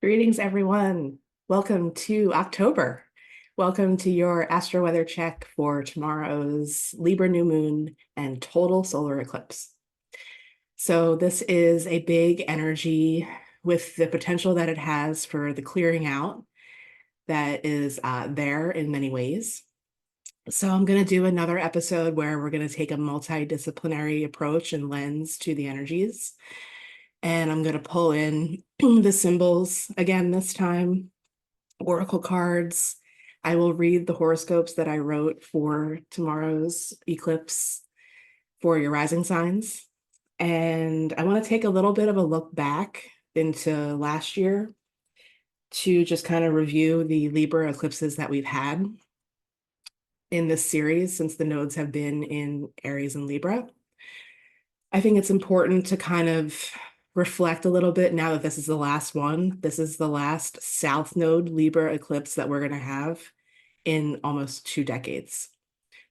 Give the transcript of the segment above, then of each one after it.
Greetings, everyone. Welcome to October. Welcome to your Astro-Weather Check for tomorrow's Libra New Moon and total solar eclipse. So this is a big energy with the potential that it has for the clearing out that is there in many ways. So I'm going to do another episode where we're going to take a multidisciplinary approach and lens to the energies. And I'm going to pull in the symbols again this time, oracle cards. I will read the horoscopes that I wrote for tomorrow's eclipse for your rising signs. And I want to take a little bit of a look back into last year to just kind of review the Libra eclipses that we've had in this series since the nodes have been in Aries and Libra. I think it's important to kind of reflect a little bit now that this is the last one. This is the last South Node Libra eclipse that we're going to have in almost 2 decades.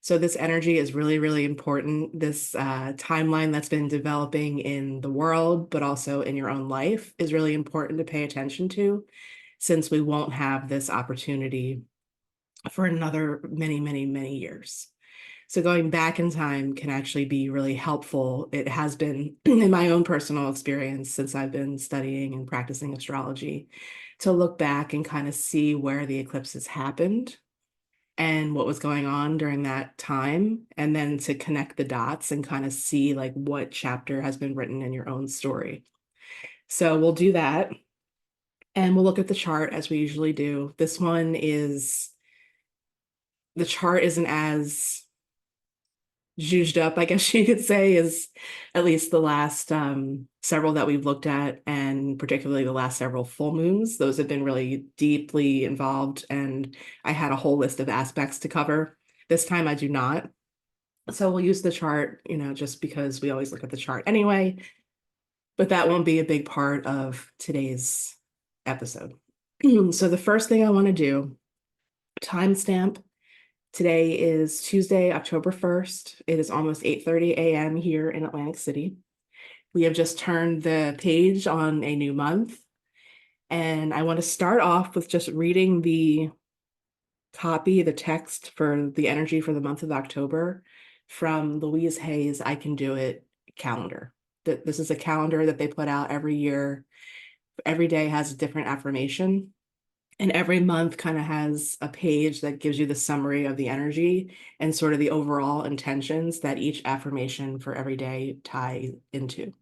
So this energy is really, really important. This timeline that's been developing in the world, but also in your own life, is really important to pay attention to, since we won't have this opportunity for another many, many, many years. So going back in time can actually be really helpful. It has been in my own personal experience since I've been studying and practicing astrology to look back and kind of see where the eclipses happened and what was going on during that time, and then to connect the dots and kind of see like what chapter has been written in your own story. So we'll do that, and we'll look at the chart as we usually do. This one is, the chart isn't as zhuzhed up, I guess you could say, as at least the last several that we've looked at, and particularly the last several full moons. Those have been really deeply involved, and I had a whole list of aspects to cover. This time I do not. So we'll use the chart, just because we always look at the chart anyway, but that won't be a big part of today's episode. So the first thing I want to do, timestamp. Today is Tuesday, October 1st. It is almost 8:30 a.m. here in Atlantic City. We have just turned the page on a new month. And I want to start off with just reading the text for the energy for the month of October from Louise Hay's I Can Do It calendar. This is a calendar that they put out every year. Every day has a different affirmation. And every month kind of has a page that gives you the summary of the energy and sort of the overall intentions that each affirmation for every day tie into.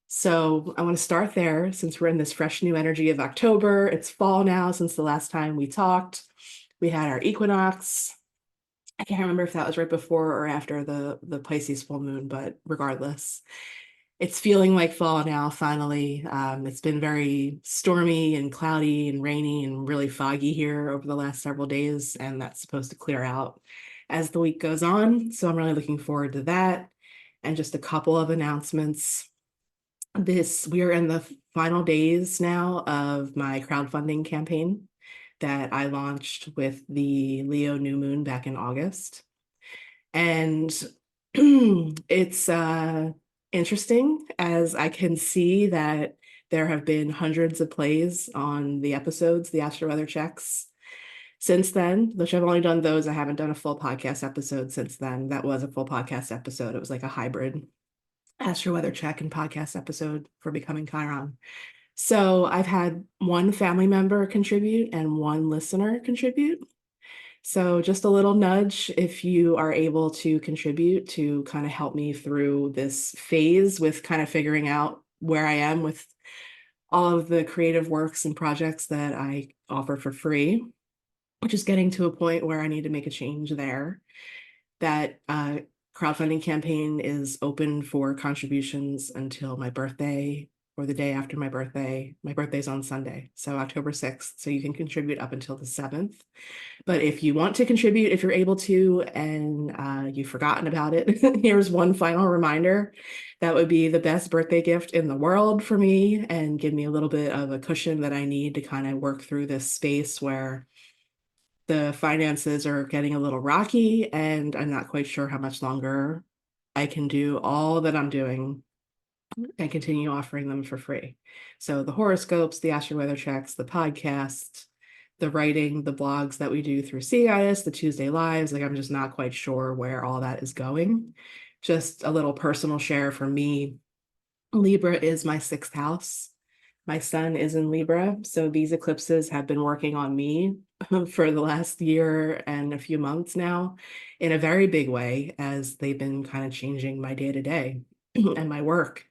So I want to start there since we're in this fresh new energy of October. It's fall now since the last time we talked. We had our equinox. I can't remember if that was right before or after the Pisces full moon, but regardless, it's feeling like fall now, finally. It's been very stormy and cloudy and rainy and really foggy here over the last several days, and that's supposed to clear out as the week goes on. So I'm really looking forward to that. And just a couple of announcements. We are in the final days now of my crowdfunding campaign that I launched with the Leo New Moon back in August. And it's interesting, as I can see that there have been hundreds of plays on the episodes, the Astro-Weather Checks, since then, which I've only done those. I haven't done a full podcast episode since then. That was a full podcast episode. It was like a hybrid Astro-Weather Check and podcast episode for Becoming Chiron. So I've had one family member contribute and one listener contribute. So just a little nudge if you are able to contribute to kind of help me through this phase with kind of figuring out where I am with all of the creative works and projects that I offer for free, which is getting to a point where I need to make a change there. That crowdfunding campaign is open for contributions until my birthday or the day after my birthday. My birthday's on Sunday, so October 6th. So you can contribute up until the 7th. But if you want to contribute, if you're able to, and you've forgotten about it, here's one final reminder. That would be the best birthday gift in the world for me and give me a little bit of a cushion that I need to kind of work through this space where the finances are getting a little rocky and I'm not quite sure how much longer I can do all that I'm doing and continue offering them for free. So the horoscopes, the Astro-Weather Checks, the podcast, the writing, the blogs that we do through Sea Goddess, the Tuesday Lives, like I'm just not quite sure where all that is going. Just a little personal share for me. Libra is my 6th house. My sun is in Libra, so these eclipses have been working on me for the last year and a few months now in a very big way, as they've been kind of changing my day to day and my work.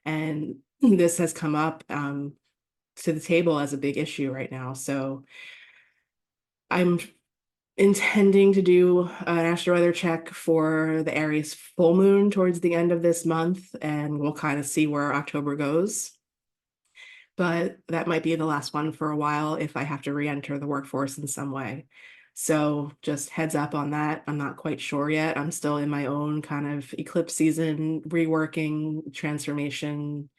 And this has come up to the table as a big issue right now. So I'm intending to do an Astro-Weather check for the Aries full moon towards the end of this month, and we'll kind of see where October goes. But that might be the last one for a while if I have to re-enter the workforce in some way. So just heads up on that. I'm not quite sure yet. I'm still in my own kind of eclipse season, reworking, transformation,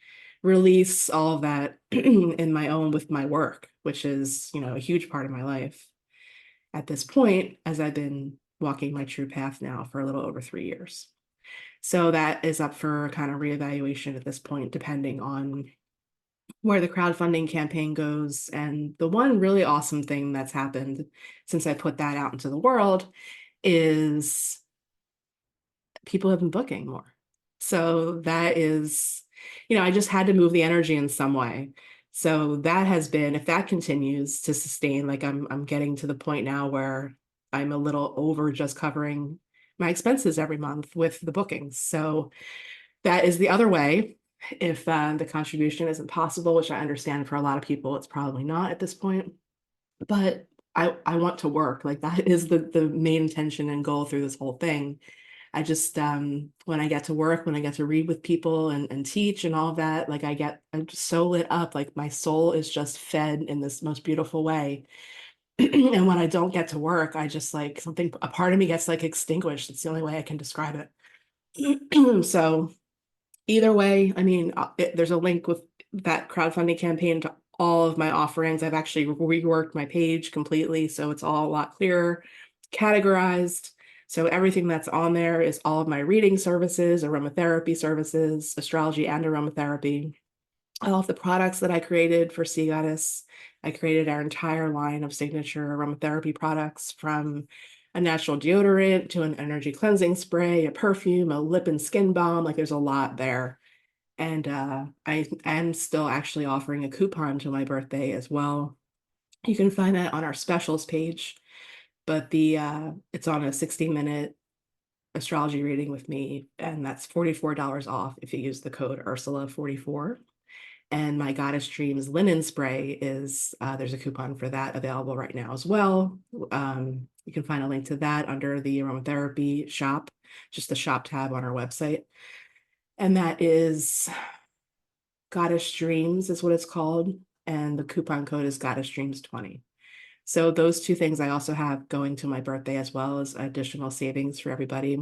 release, all of that in my own with my work, which is, a huge part of my life at this point, as I've been walking my true path now for a little over 3 years. So that is up for kind of reevaluation at this point, depending on where the crowdfunding campaign goes. And the one really awesome thing that's happened since I put that out into the world is people have been booking more. So that is, I just had to move the energy in some way. So that has been, if that continues to sustain, like I'm getting to the point now where I'm a little over just covering my expenses every month with the bookings. So that is the other way. If the contribution isn't possible, which I understand for a lot of people, it's probably not at this point. But I want to work. Like that is the main intention and goal through this whole thing. I just when I get to work, when I get to read with people and teach and all of that, like I'm just so lit up. Like my soul is just fed in this most beautiful way. And when I don't get to work, I just like a part of me gets like extinguished. It's the only way I can describe it. So either way, I mean, there's a link with that crowdfunding campaign to all of my offerings. I've actually reworked my page completely, so it's all a lot clearer, categorized. So everything that's on there is all of my reading services, aromatherapy services, astrology and aromatherapy, all of the products that I created for Sea Goddess. I created our entire line of signature aromatherapy products, from a natural deodorant to an energy cleansing spray, a perfume, a lip and skin balm. Like there's a lot there. And I am still actually offering a coupon to my birthday as well. You can find that on our specials page, but it's on a 60-minute astrology reading with me, and that's $44 off if you use the code Ursula44. And my Goddess Dreams linen spray is, there's a coupon for that available right now as well. You can find a link to that under the aromatherapy shop, just the shop tab on our website. And that is Goddess Dreams is what it's called. And the coupon code is Goddess Dreams 20. So those two things I also have going to my birthday as well as additional savings for everybody.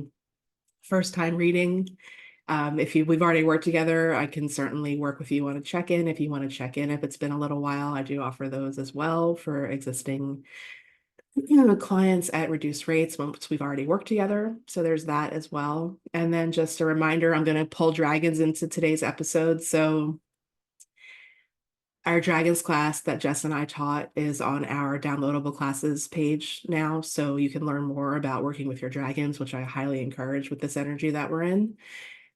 First time reading. We've already worked together, I can certainly work with you on a check-in. If you want to check in, if it's been a little while, I do offer those as well for existing clients at reduced rates once we've already worked together. So there's that as well. And then just a reminder, I'm going to pull dragons into today's episode. So our dragons class that Jess and I taught is on our downloadable classes page now. So you can learn more about working with your dragons, which I highly encourage with this energy that we're in.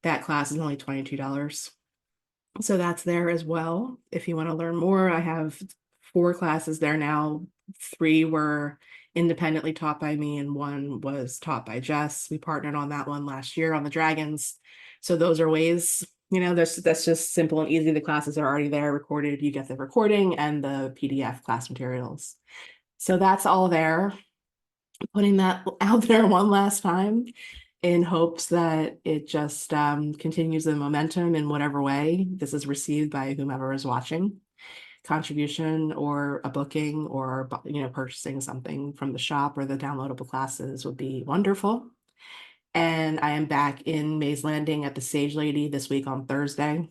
That class is only $22. So that's there as well. If you want to learn more, I have 4 classes there now. 3 were independently taught by me and 1 was taught by Jess. We partnered on that one last year on the dragons. So those are ways, that's just simple and easy. The classes are already there recorded. You get the recording and the PDF class materials. So that's all there. Putting that out there one last time in hopes that it just continues the momentum in whatever way this is received by whomever is watching. Contribution or a booking or purchasing something from the shop or the downloadable classes would be wonderful. And I am back in Mays Landing at the Sage Lady this week on Thursday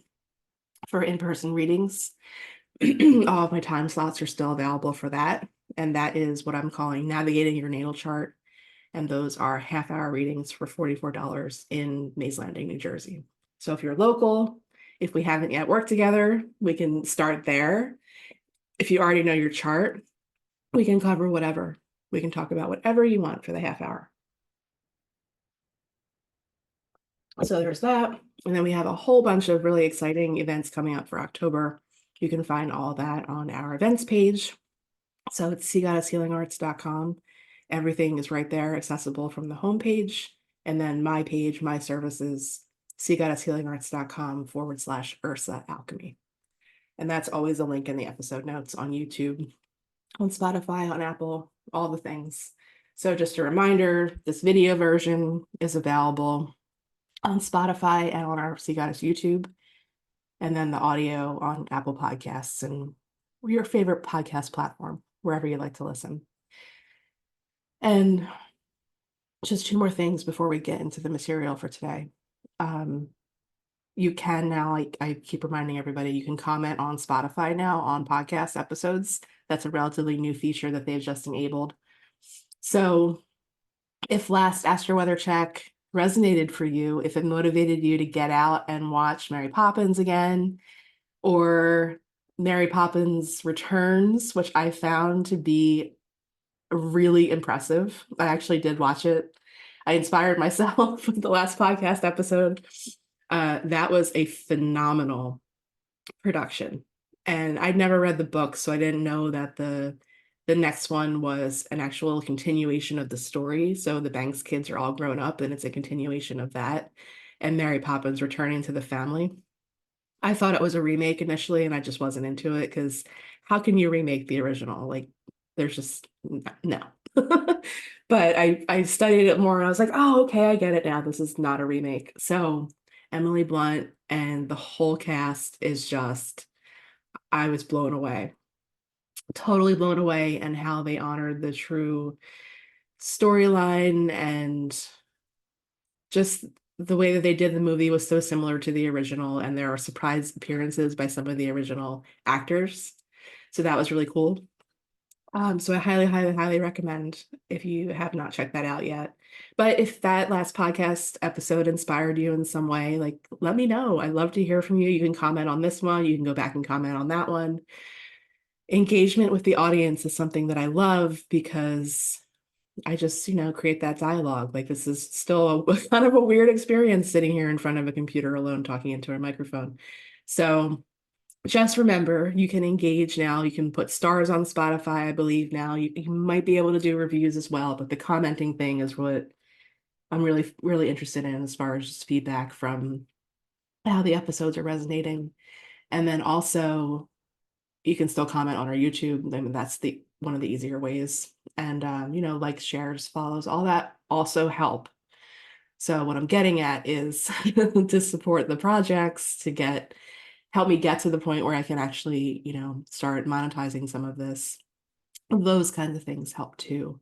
for in-person readings. All of my time slots are still available for that. And that is what I'm calling Navigating Your Natal Chart. And those are half-hour readings for $44 in Mays Landing, New Jersey. So if you're local, If we haven't yet worked together, we can start there. If you already know your chart, we can cover whatever. We can talk about whatever you want for the half hour. So there's that. And then we have a whole bunch of really exciting events coming up for October. You can find all that on our events page. So it's seagoddesshealingarts.com. Everything is right there, accessible from the homepage. And then my page, my services, seagoddesshealingarts.com/Ursa Alchemy. And that's always a link in the episode notes on YouTube, on Spotify, on Apple, all the things. So just a reminder, this video version is available on Spotify and on our Sea Goddess YouTube, and then the audio on Apple Podcasts and your favorite podcast platform, wherever you like to listen. And just two more things before we get into the material for today. You can now, I keep reminding everybody, you can comment on Spotify now on podcast episodes. That's a relatively new feature that they've just enabled. So if last Astro-Weather Check resonated for you, if it motivated you to get out and watch Mary Poppins again, or Mary Poppins Returns, which I found to be really impressive. I actually did watch it. I inspired myself with the last podcast episode. That was a phenomenal production. And I'd never read the book, so I didn't know that the next one was an actual continuation of the story. So the Banks kids are all grown up and it's a continuation of that. And Mary Poppins returning to the family. I thought it was a remake initially, and I just wasn't into it because how can you remake the original? Like, there's just no. But I studied it more and I was like, oh, okay, I get it now. This is not a remake. So Emily Blunt and the whole cast is just, I was blown away, totally blown away, and how they honored the true storyline, and just the way that they did the movie was so similar to the original, and there are surprise appearances by some of the original actors. So that was really cool. So I highly, highly, highly recommend if you have not checked that out yet. But if that last podcast episode inspired you in some way, like, let me know. I'd love to hear from you. You can comment on this one. You can go back and comment on that one. Engagement with the audience is something that I love because I just, create that dialogue. Like, this is still a kind of a weird experience sitting here in front of a computer alone talking into a microphone. So just remember, you can engage now. You can put stars on Spotify, I believe now. You might be able to do reviews as well, but the commenting thing is what I'm really, really interested in as far as just feedback from how the episodes are resonating. And then also, you can still comment on our YouTube. I mean, that's one of the easier ways. And likes, shares, follows, all that also help. So what I'm getting at is to support the projects, to help me get to the point where I can actually, start monetizing some of this. Those kinds of things help too.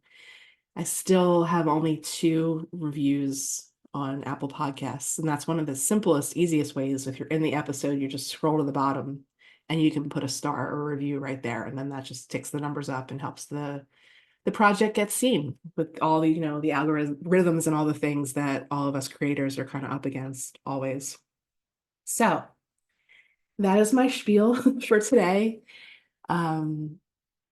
I still have only 2 reviews on Apple Podcasts, and that's one of the simplest, easiest ways. If you're in the episode, you just scroll to the bottom and you can put a star or a review right there, and then that just ticks the numbers up and helps the project get seen with all the, the algorithms and all the things that all of us creators are kind of up against always. So that is my spiel for today.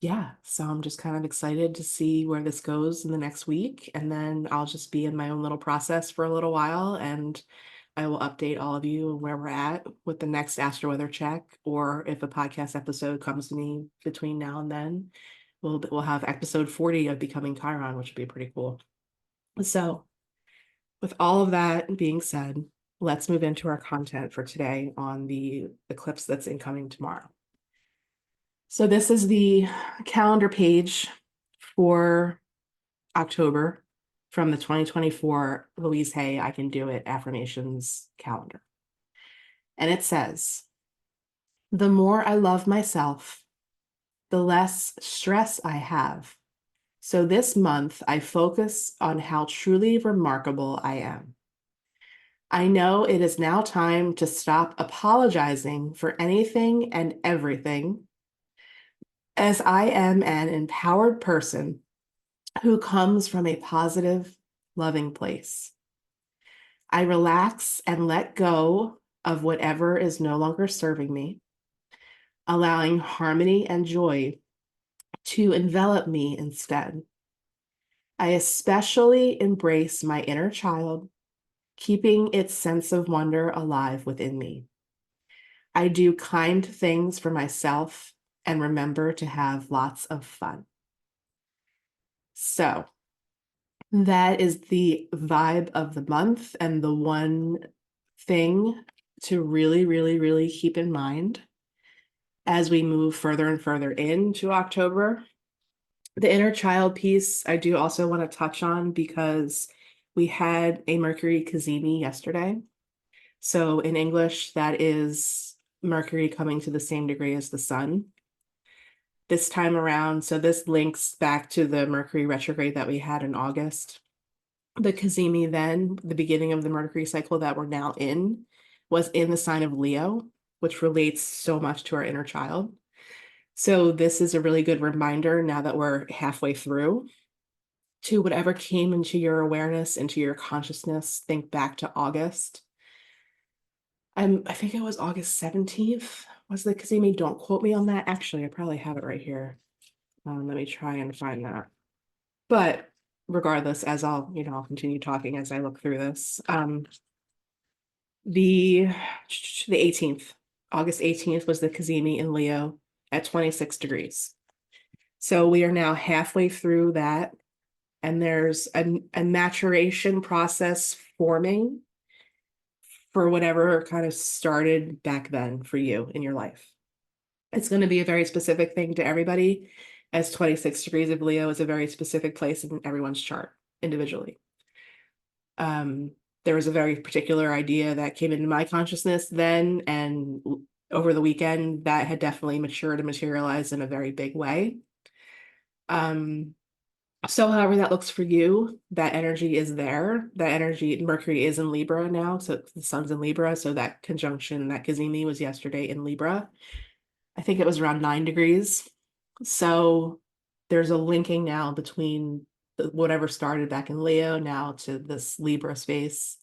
Yeah, so I'm just kind of excited to see where this goes in the next week, and then I'll just be in my own little process for a little while, and I will update all of you where we're at with the next Astro-Weather Check, or if a podcast episode comes to me between now and then, we'll have episode 40 of Becoming Chiron, which would be pretty cool. So with all of that being said, let's move into our content for today on the eclipse that's incoming tomorrow. So this is the calendar page for October from the 2024 Louise Hay I Can Do It affirmations calendar. And it says, the more I love myself, the less stress I have. So this month I focus on how truly remarkable I am. I know it is now time to stop apologizing for anything and everything, as I am an empowered person who comes from a positive, loving place. I relax and let go of whatever is no longer serving me, allowing harmony and joy to envelop me instead. I especially embrace my inner child, keeping its sense of wonder alive within me. I do kind things for myself and remember to have lots of fun. So that is the vibe of the month, and the one thing to really, really, really keep in mind as we move further and further into October. The inner child piece, I do also want to touch on because we had a Mercury cazimi yesterday. So in English, that is Mercury coming to the same degree as the sun. This time around, so this links back to the Mercury retrograde that we had in August. The cazimi then, the beginning of the Mercury cycle that we're now in, was in the sign of Leo, which relates so much to our inner child. So this is a really good reminder now that we're halfway through to whatever came into your awareness, into your consciousness. Think back to August. I think it was August 17th was the cazimi. Don't quote me on that. Actually, I probably have it right here. Let me try and find that. But regardless, as I'll continue talking as I look through this. The 18th, August 18th was the cazimi in Leo at 26 degrees. So we are now halfway through that, and there's a maturation process forming for whatever kind of started back then for you in your life. It's going to be a very specific thing to everybody, as 26 degrees of Leo is a very specific place in everyone's chart individually. There was a very particular idea that came into my consciousness then, and over the weekend that had definitely matured and materialized in a very big way. So however that looks for you, that energy is there. That energy, Mercury is in Libra now, so the sun's in Libra, so that conjunction, that cazimi was yesterday in Libra. I think it was around 9 degrees. So there's a linking now between whatever started back in Leo now to this Libra space.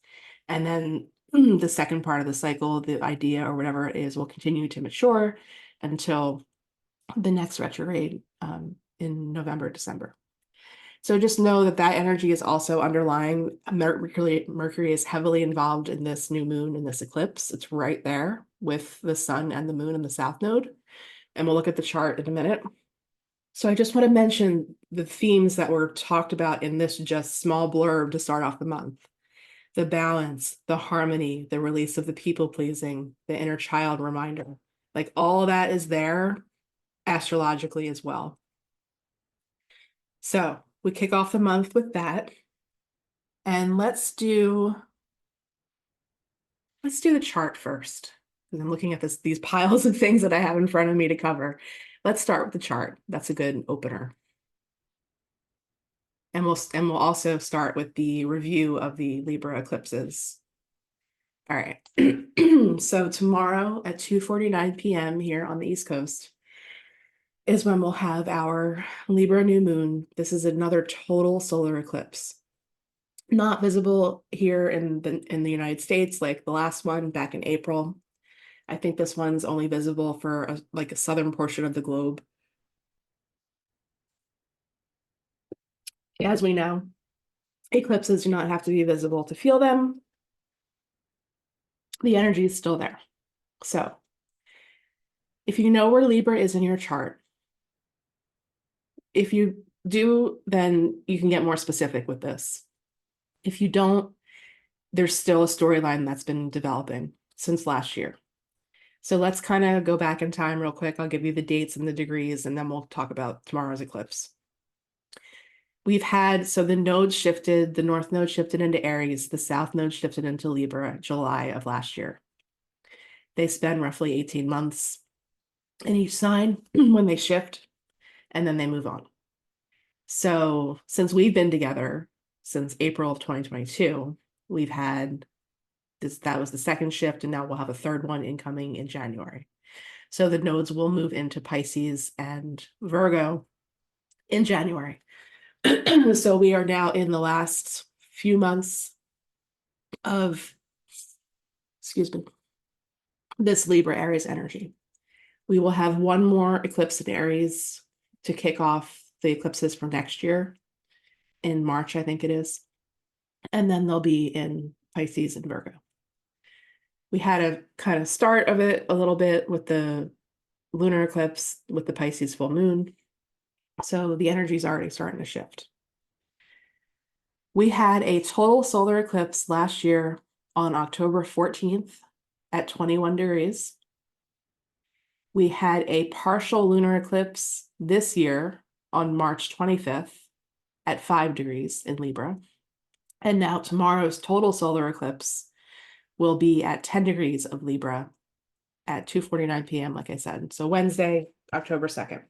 And then the second part of the cycle, the idea or whatever it is, will continue to mature until the next retrograde in November, December. So just know that that energy is also underlying. Mercury is heavily involved in this new moon and this eclipse. It's right there with the sun and the moon in the south node. And we'll look at the chart in a minute. So I just want to mention the themes that were talked about in this just small blurb to start off the month. The balance, the harmony, the release of the people-pleasing, the inner child reminder. Like all of that is there astrologically as well. So we kick off the month with that. And let's do the chart first. Because I'm looking at these piles of things that I have in front of me to cover. Let's start with the chart. That's a good opener. And we'll also start with the review of the Libra eclipses. All right. So tomorrow at 2:49 p.m. here on the East Coast is when we'll have our Libra New Moon. This is another total solar eclipse. Not visible here in the United States like the last one back in April. I think this one's only visible for a southern portion of the globe. As we know, eclipses do not have to be visible to feel them. The energy is still there. So if you know where Libra is in your chart, if you do, then you can get more specific with this. If you don't, there's still a storyline that's been developing since last year. So let's kind of go back in time real quick. I'll give you the dates and the degrees, and then we'll talk about tomorrow's eclipse. We've had, so the nodes shifted, the north node shifted into Aries, the south node shifted into Libra, July of last year. They spend roughly 18 months in each sign when they shift, and then they move on. So since we've been together since April of 2022, we've had this, that was the second shift, and now we'll have a third one incoming in January. So the nodes will move into Pisces and Virgo in January. So we are now in the last few months of, excuse me, this Libra Aries energy. We will have one more eclipse in Aries to kick off the eclipses for next year in March, I think it is. And then they'll be in Pisces and Virgo. We had a kind of start of it a little bit with the lunar eclipse with the Pisces full moon. So the energy is already starting to shift. We had a total solar eclipse last year on October 14th at 21 degrees. We had a partial lunar eclipse this year on March 25th at 5 degrees in Libra. And now tomorrow's total solar eclipse will be at 10 degrees of Libra at 2:49 p.m., like I said. So Wednesday, October 2nd.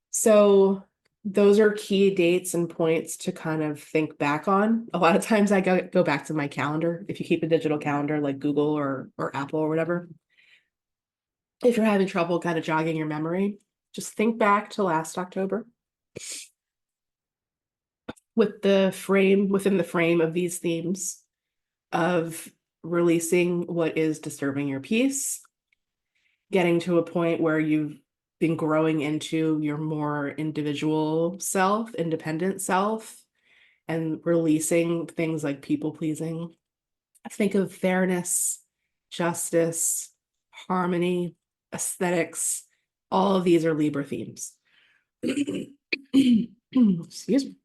So those are key dates and points to kind of think back on. A lot of times I go back to my calendar. If you keep a digital calendar like Google or Apple or whatever, if you're having trouble kind of jogging your memory, just think back to last October with the frame, within the frame of these themes of releasing what is disturbing your peace, getting to a point where you've been growing into your more individual self, independent self, and releasing things like people pleasing. Think of fairness, justice, harmony, aesthetics. All of these are Libra themes. Excuse me.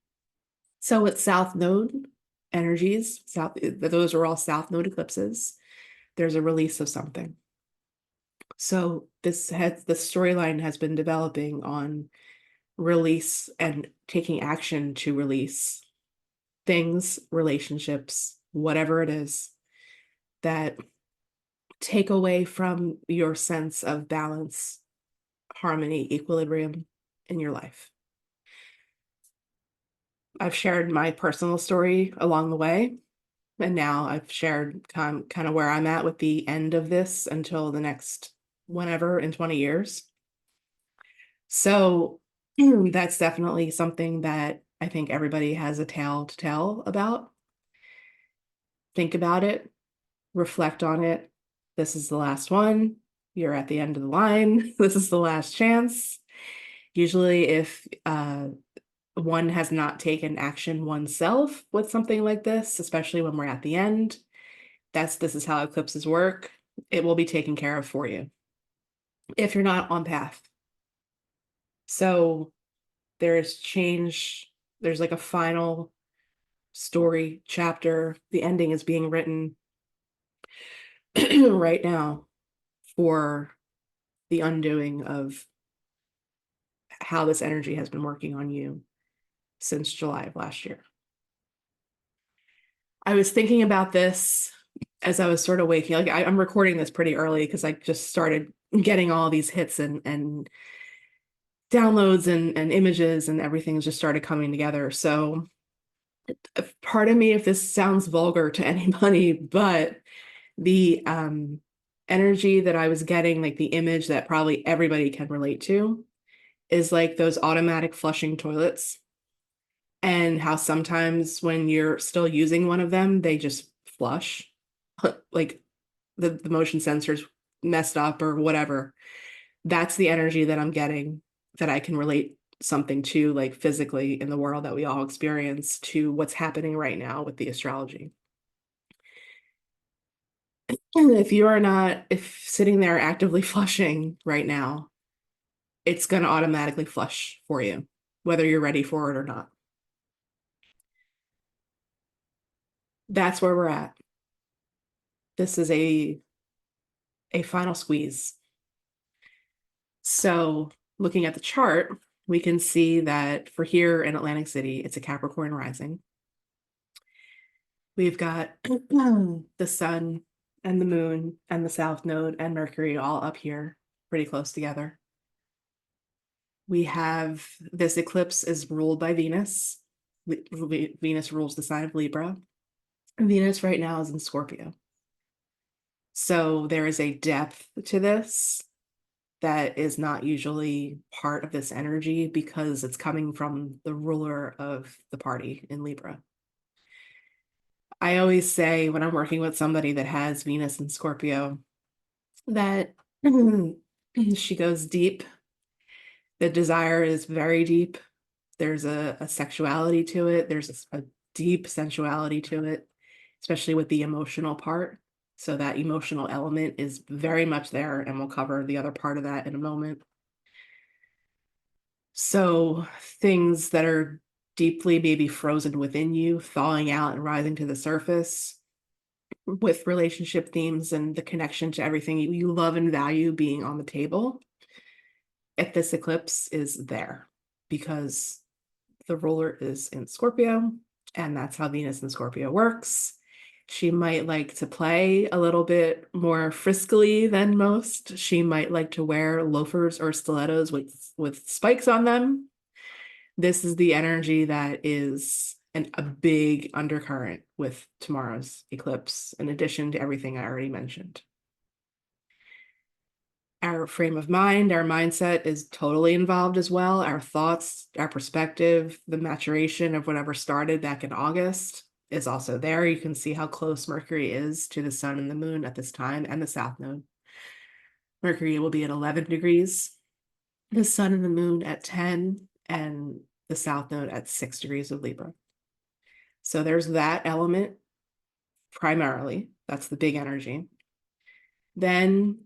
So with South Node energies, those are all South Node eclipses. There's a release of something. So the storyline has been developing on release and taking action to release things, relationships, whatever it is that take away from your sense of balance, harmony, equilibrium in your life. I've shared my personal story along the way, and now I've shared kind of where I'm at with the end of this until the next whenever in 20 years. So that's definitely something that I think everybody has a tale to tell about. Think about it, reflect on it. This is the last one. You're at the end of the line. This is the last chance. Usually if one has not taken action oneself with something like this, especially when we're at the end, this is how eclipses work. It will be taken care of for you if you're not on path. So there's change. There's like a final story chapter. The ending is being written right now for the undoing of how this energy has been working on you since July of last year. I was thinking about this as I was sort of waking. Like I'm recording this pretty early because I just started getting all these hits and downloads and images and everything just started coming together. So pardon me if this sounds vulgar to anybody, but the energy that I was getting, like the image that probably everybody can relate to, is like those automatic flushing toilets, and how sometimes when you're still using one of them, they just flush, like the motion sensors messed up or whatever. That's the energy that I'm getting, that I can relate something to, like physically in the world that we all experience, to what's happening right now with the astrology. If sitting there actively flushing right now, it's going to automatically flush for you, whether you're ready for it or not. That's where we're at. This is a final squeeze. So looking at the chart, we can see that for here in Atlantic City, it's a Capricorn rising. We've got the sun and the moon and the South Node and Mercury all up here pretty close together. We have this eclipse is ruled by Venus. Venus rules the sign of Libra. Venus right now is in Scorpio. So there is a depth to this that is not usually part of this energy because it's coming from the ruler of the party in Libra. I always say when I'm working with somebody that has Venus in Scorpio, that she goes deep. The desire is very deep. There's a sexuality to it. There's a deep sensuality to it, especially with the emotional part. So that emotional element is very much there, and we'll cover the other part of that in a moment. So things that are deeply maybe frozen within you, thawing out and rising to the surface with relationship themes and the connection to everything you love and value being on the table at this eclipse is there because the ruler is in Scorpio, and that's how Venus in Scorpio works. She might like to play a little bit more friskily than most. She might like to wear loafers or stilettos with spikes on them. This is the energy that is a big undercurrent with tomorrow's eclipse, in addition to everything I already mentioned. Our frame of mind, our mindset is totally involved as well. Our thoughts, our perspective, the maturation of whatever started back in August is also there. You can see how close Mercury is to the sun and the moon at this time, and the south node. Mercury will be at 11 degrees, the sun and the moon at 10, and the south node at 6 degrees of Libra. So there's that element primarily. That's the big energy. Then,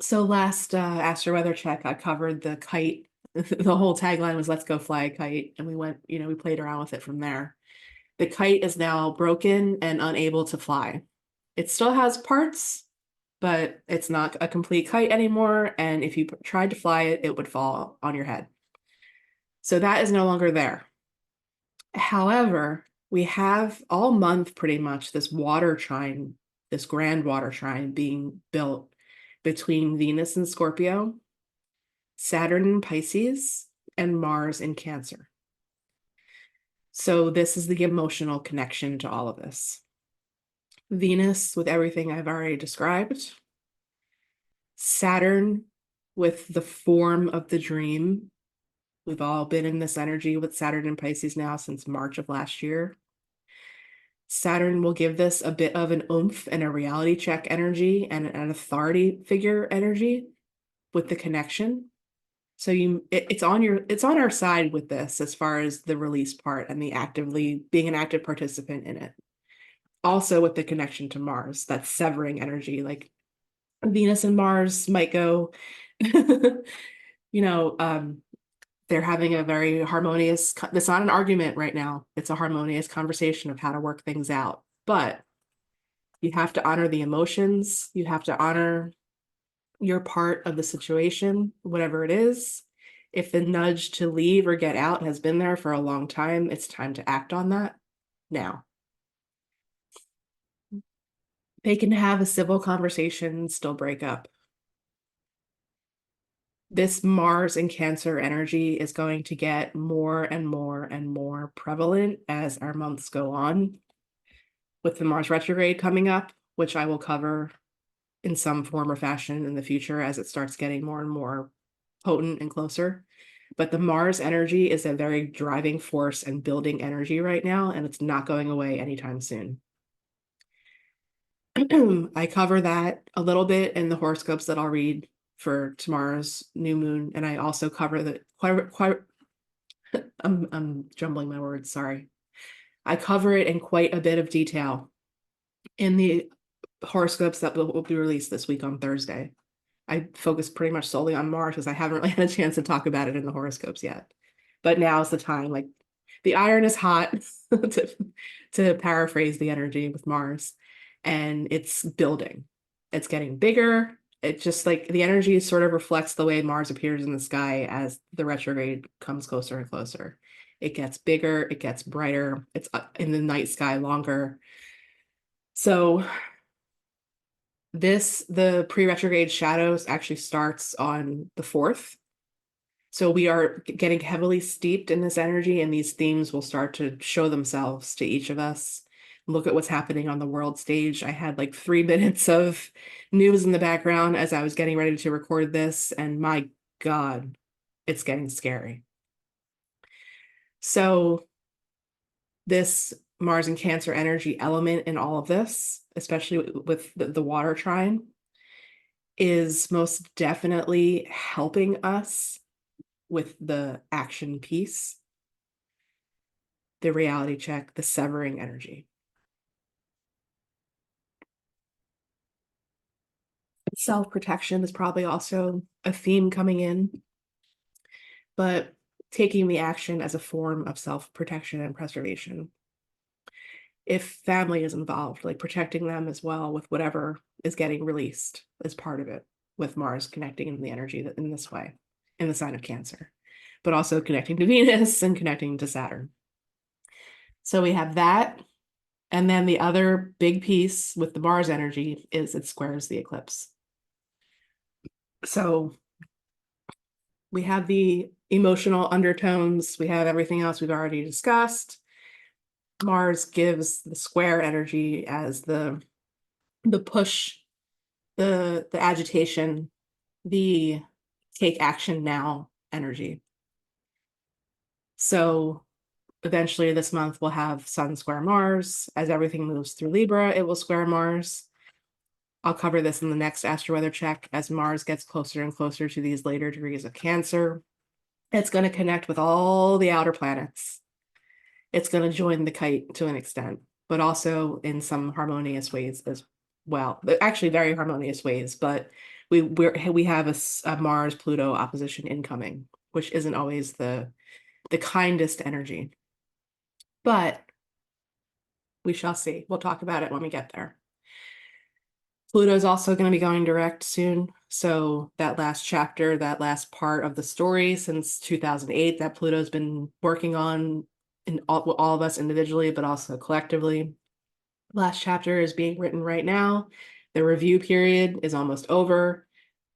so last Astro-Weather Check, I covered the kite. The whole tagline was "Let's go fly a kite," and we went, we played around with it from there. The kite is now broken and unable to fly. It still has parts, but it's not a complete kite anymore. And if you tried to fly it, it would fall on your head. So that is no longer there. However, we have all month pretty much this water trine, this grand water trine being built between Venus and Scorpio, Saturn in Pisces, and Mars in Cancer. So this is the emotional connection to all of this. Venus with everything I've already described. Saturn with the form of the dream. We've all been in this energy with Saturn in Pisces now since March of last year. Saturn will give this a bit of an oomph and a reality check energy and an authority figure energy with the connection. So it's on our side with this as far as the release part and the actively being an active participant in it. Also with the connection to Mars, that severing energy, like Venus and Mars might go, they're having a very harmonious, it's not an argument right now. It's a harmonious conversation of how to work things out. But you have to honor the emotions. You have to honor your part of the situation, whatever it is. If the nudge to leave or get out has been there for a long time, it's time to act on that now. They can have a civil conversation, still break up. This Mars and Cancer energy is going to get more and more and more prevalent as our months go on, with the Mars retrograde coming up, which I will cover in some form or fashion in the future as it starts getting more and more potent and closer. But the Mars energy is a very driving force and building energy right now, and it's not going away anytime soon. I cover that a little bit in the horoscopes that I'll read for tomorrow's new moon, and I also cover the I'm jumbling my words, sorry. I cover it in quite a bit of detail in the horoscopes that will be released this week on Thursday. I focus pretty much solely on Mars because I haven't really had a chance to talk about it in the horoscopes yet. But now's the time. Like, the iron is hot, to paraphrase the energy with Mars, and it's building. It's getting bigger. It just, like, the energy sort of reflects the way Mars appears in the sky as the retrograde comes closer and closer. It gets bigger, it gets brighter, it's in the night sky longer. So the pre-retrograde shadows actually starts on the 4th. So we are getting heavily steeped in this energy, and these themes will start to show themselves to each of us. Look at what's happening on the world stage. I had like 3 minutes of news in the background as I was getting ready to record this, and my God, it's getting scary. So this Mars and Cancer energy element in all of this, especially with the water trine, is most definitely helping us with the action piece, the reality check, the severing energy. Self-protection is probably also a theme coming in, but taking the action as a form of self-protection and preservation. If family is involved, like protecting them as well with whatever is getting released as part of it, with Mars connecting in the energy in this way, in the sign of Cancer, but also connecting to Venus and connecting to Saturn. So we have that. And then the other big piece with the Mars energy is it squares the eclipse. So we have the emotional undertones, we have everything else we've already discussed. Mars gives the square energy as the push, the agitation, the take action now energy. So eventually this month we'll have Sun square Mars. As everything moves through Libra, it will square Mars. I'll cover this in the next Astro-Weather Check as Mars gets closer and closer to these later degrees of Cancer. It's going to connect with all the outer planets. It's going to join the kite to an extent, but also in some harmonious ways as well. Actually, very harmonious ways, but we have a Mars-Pluto opposition incoming, which isn't always the kindest energy. But we shall see. We'll talk about it when we get there. Pluto is also going to be going direct soon. So that last chapter, that last part of the story since 2008 that Pluto's been working on in all of us individually, but also collectively. Last chapter is being written right now. The review period is almost over.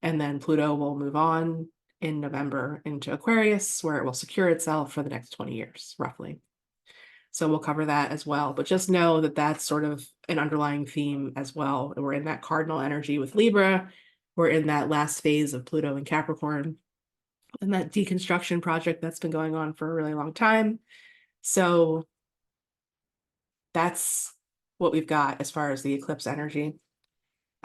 And then Pluto will move on in November into Aquarius, where it will secure itself for the next 20 years, roughly. So we'll cover that as well. But just know that that's sort of an underlying theme as well. We're in that cardinal energy with Libra. We're in that last phase of Pluto and Capricorn and that deconstruction project that's been going on for a really long time. So that's what we've got as far as the eclipse energy.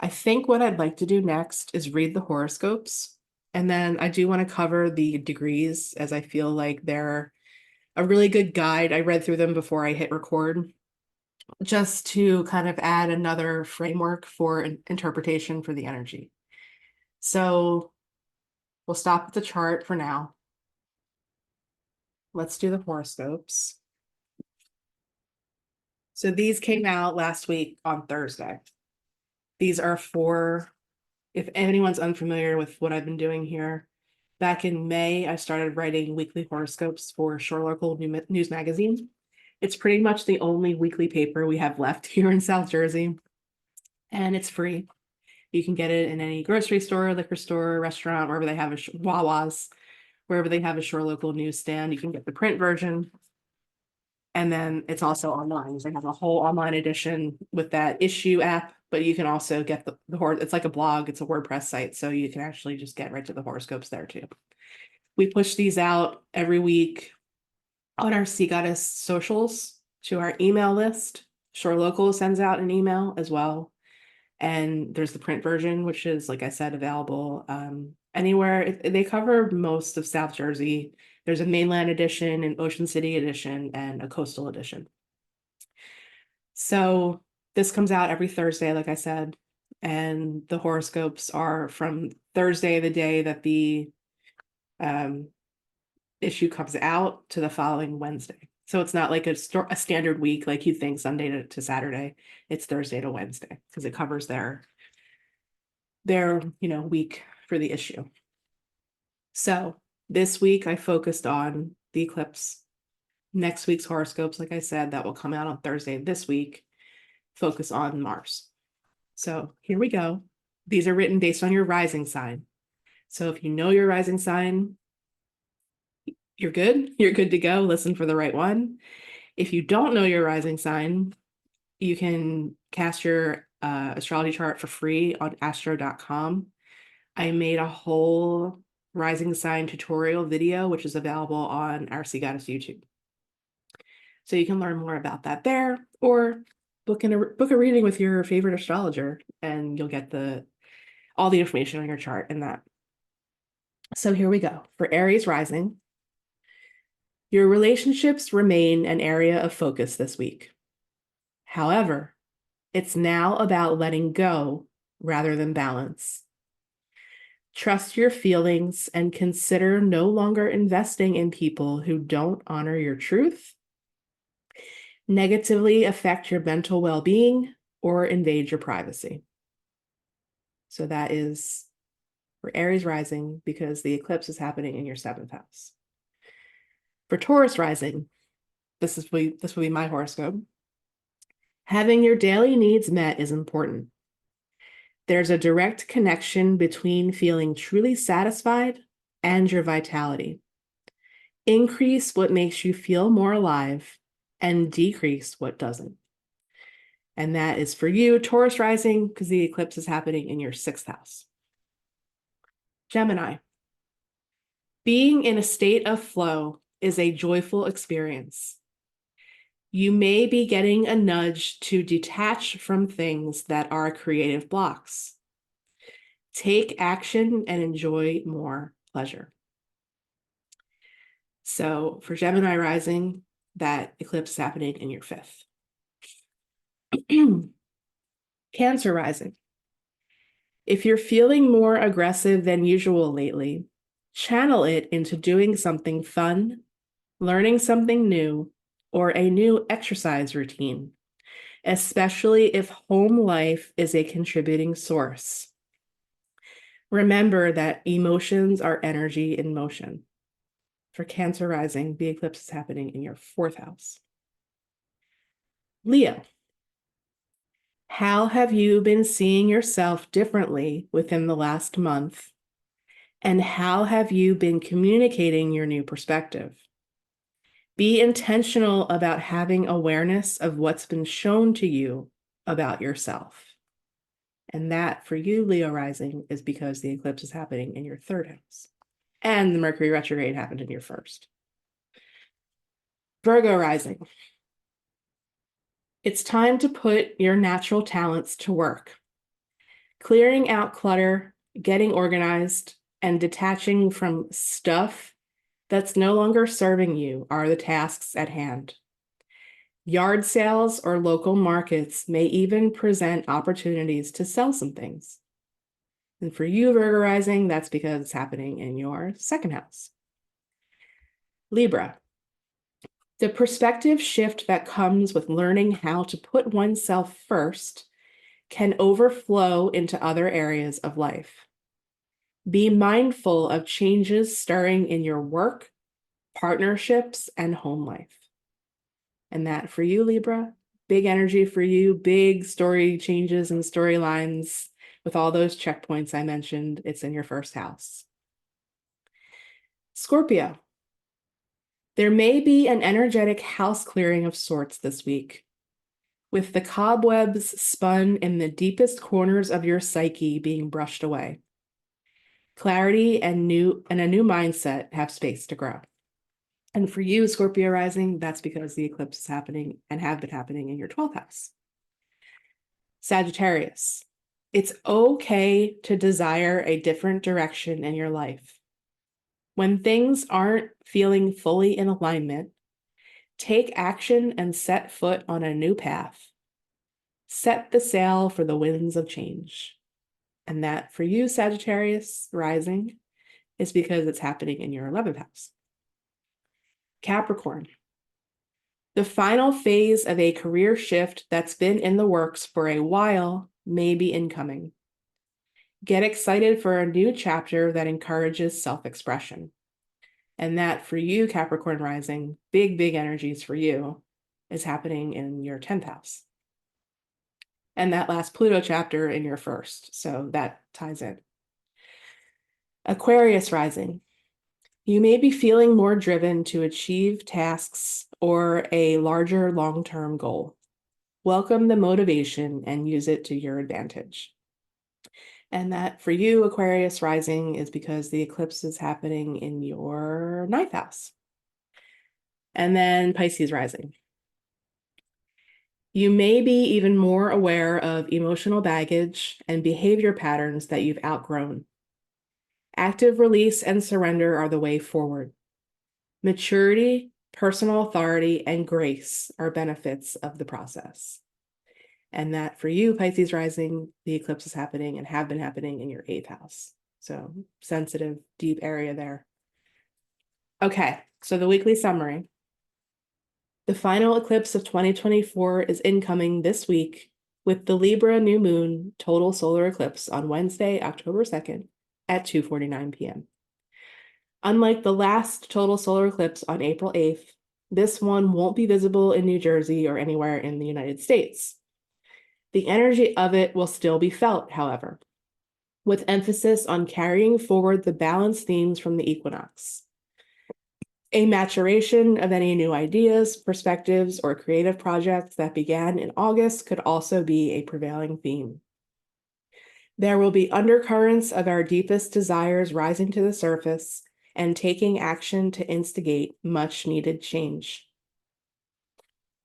I think what I'd like to do next is read the horoscopes. And then I do want to cover the degrees, as I feel like they're a really good guide. I read through them before I hit record, just to kind of add another framework for an interpretation for the energy. So we'll stop at the chart for now. Let's do the horoscopes. So these came out last week on Thursday. These are for, if anyone's unfamiliar with what I've been doing here, back in May, I started writing weekly horoscopes for Shore Local News Magazine. It's pretty much the only weekly paper we have left here in South Jersey, and it's free. You can get it in any grocery store, liquor store, restaurant, wherever they have Wawa's, wherever they have a Shore Local newsstand. You can get the print version. And then it's also online. They have a whole online edition with that issue app, but you can also get the it's like a blog, it's a WordPress site, so you can actually just get right to the horoscopes there too. We push these out every week on our Sea Goddess socials to our email list. Shore Local sends out an email as well. And there's the print version, which is, like I said, available anywhere. They cover most of South Jersey. There's a mainland edition, an Ocean City edition, and a coastal edition. So this comes out every Thursday, like I said, and the horoscopes are from Thursday, the day that the issue comes out, to the following Wednesday. So it's not like a standard week like you think, Sunday to Saturday. It's Thursday to Wednesday because it covers their week for the issue. So this week I focused on the eclipse. Next week's horoscopes, like I said, that will come out on Thursday this week, focus on Mars. So here we go. These are written based on your rising sign. So if you know your rising sign, you're good. You're good to go. Listen for the right one. If you don't know your rising sign, you can cast your astrology chart for free on astro.com. I made a whole rising sign tutorial video, which is available on our Sea Goddess YouTube. So you can learn more about that there, or book a reading with your favorite astrologer, and you'll get the all the information on your chart in that. So here we go. For Aries rising, your relationships remain an area of focus this week. However, it's now about letting go rather than balance. Trust your feelings and consider no longer investing in people who don't honor your truth, negatively affect your mental well-being, or invade your privacy. So that is for Aries rising, because the eclipse is happening in your 7th house. For Taurus rising, this will be my horoscope. Having your daily needs met is important. There's a direct connection between feeling truly satisfied and your vitality. Increase what makes you feel more alive and decrease what doesn't. And that is for you, Taurus rising, because the eclipse is happening in your 6th house. Gemini. Being in a state of flow is a joyful experience. You may be getting a nudge to detach from things that are creative blocks. Take action and enjoy more pleasure. So for Gemini rising, that eclipse is happening in your 5th. Cancer rising. If you're feeling more aggressive than usual lately, channel it into doing something fun, learning something new, or a new exercise routine, especially if home life is a contributing source. Remember that emotions are energy in motion. For Cancer rising, the eclipse is happening in your 4th house. Leo. How have you been seeing yourself differently within the last month? And how have you been communicating your new perspective? Be intentional about having awareness of what's been shown to you about yourself. And that for you, Leo rising, is because the eclipse is happening in your 3rd house. And the Mercury retrograde happened in your 1st. Virgo rising. It's time to put your natural talents to work. Clearing out clutter, getting organized, and detaching from stuff that's no longer serving you are the tasks at hand. Yard sales or local markets may even present opportunities to sell some things. And for you, Virgo rising, that's because it's happening in your 2nd house. Libra. The perspective shift that comes with learning how to put oneself first can overflow into other areas of life. Be mindful of changes stirring in your work, partnerships, and home life. And that for you, Libra, big energy for you, big story changes and storylines with all those checkpoints I mentioned. It's in your 1st house. Scorpio. There may be an energetic house clearing of sorts this week. With the cobwebs spun in the deepest corners of your psyche being brushed away. Clarity and a new mindset have space to grow. And for you, Scorpio rising, that's because the eclipse is happening and have been happening in your 12th house. Sagittarius. It's okay to desire a different direction in your life. When things aren't feeling fully in alignment, take action and set foot on a new path. Set the sail for the winds of change. And that for you, Sagittarius rising, is because it's happening in your 11th house. Capricorn. The final phase of a career shift that's been in the works for a while may be incoming. Get excited for a new chapter that encourages self-expression. And that for you, Capricorn rising, big, big energies for you, is happening in your 10th house. And that last Pluto chapter in your 1st. So that ties in. Aquarius rising. You may be feeling more driven to achieve tasks or a larger long-term goal. Welcome the motivation and use it to your advantage. And that for you, Aquarius rising, is because the eclipse is happening in your 9th house. And then Pisces rising. You may be even more aware of emotional baggage and behavior patterns that you've outgrown. Active release and surrender are the way forward. Maturity, personal authority, and grace are benefits of the process. And that for you, Pisces rising, the eclipse is happening and have been happening in your 8th house. So sensitive, deep area there. Okay, so the weekly summary. The final eclipse of 2024 is incoming this week with the Libra New Moon total solar eclipse on Wednesday, October 2nd at 2:49 p.m. Unlike the last total solar eclipse on April 8th, this one won't be visible in New Jersey or anywhere in the United States. The energy of it will still be felt, however, with emphasis on carrying forward the balanced themes from the equinox. A maturation of any new ideas, perspectives, or creative projects that began in August could also be a prevailing theme. There will be undercurrents of our deepest desires rising to the surface and taking action to instigate much needed change.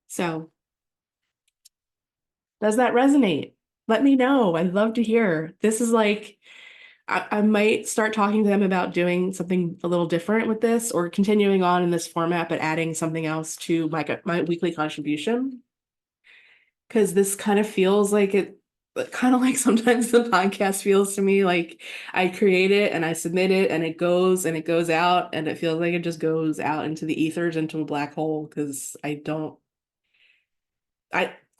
So, does that resonate? Let me know. I'd love to hear. This is like, I might start talking to them about doing something a little different with this or continuing on in this format, but adding something else to my weekly contribution. Because this kind of feels like it, kind of like sometimes the podcast feels to me like I create it and I submit it and it goes out and it feels like it just goes out into the ethers, into a black hole. Because I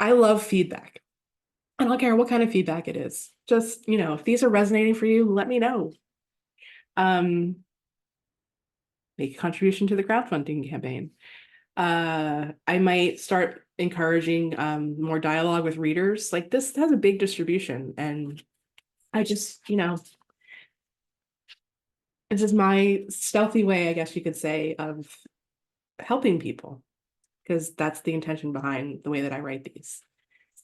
love feedback. I don't care what kind of feedback it is. Just, if these are resonating for you, let me know. Make a contribution to the crowdfunding campaign. I might start encouraging more dialogue with readers. Like, this has a big distribution, and I just, this is my stealthy way, I guess you could say, of helping people, because that's the intention behind the way that I write these.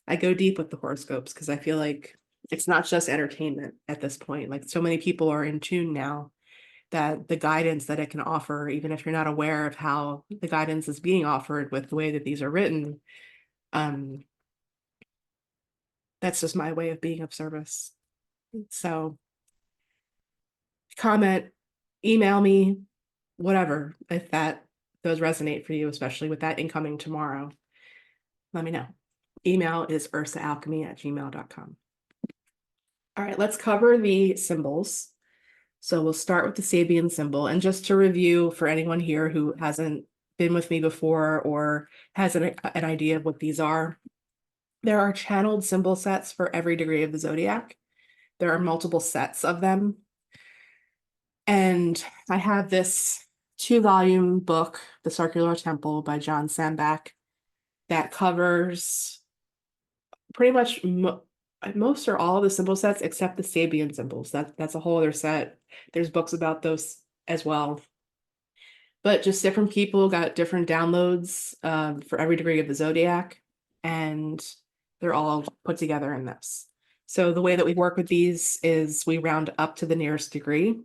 I go deep with the horoscopes because I feel like it's not just entertainment at this point. Like, so many people are in tune now that the guidance that it can offer, even if you're not aware of how the guidance is being offered with the way that these are written, that's just my way of being of service. So comment, email me, whatever, if those resonate for you, especially with that incoming tomorrow. Let me know. Email is ursaalchemy@gmail.com. All right, let's cover the symbols. So we'll start with the Sabian symbol. And just to review for anyone here who hasn't been with me before or has an idea of what these are, there are channeled symbol sets for every degree of the zodiac. There are multiple sets of them. And I have this 2-volume book, The Circular Temple by John Sambach, that covers pretty much most or all of the symbol sets except the Sabian symbols. That's a whole other set. There's books about those as well. But just different people got different downloads for every degree of the zodiac, and they're all put together in this. So the way that we work with these is we round up to the nearest degree.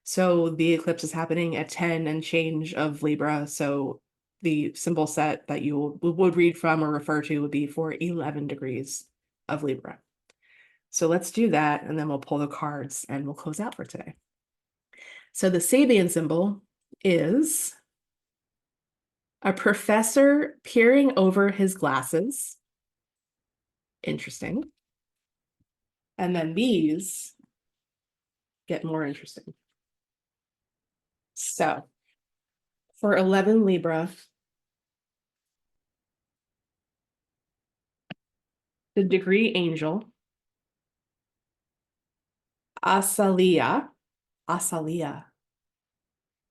So the eclipse is happening at 10 and change of Libra. So the symbol set that you would read from or refer to would be for 11 degrees of Libra. So let's do that, and then we'll pull the cards and we'll close out for today. So the Sabian symbol is a professor peering over his glasses. Interesting. And then these get more interesting. So for 11 Libra, the degree angel, Asalia,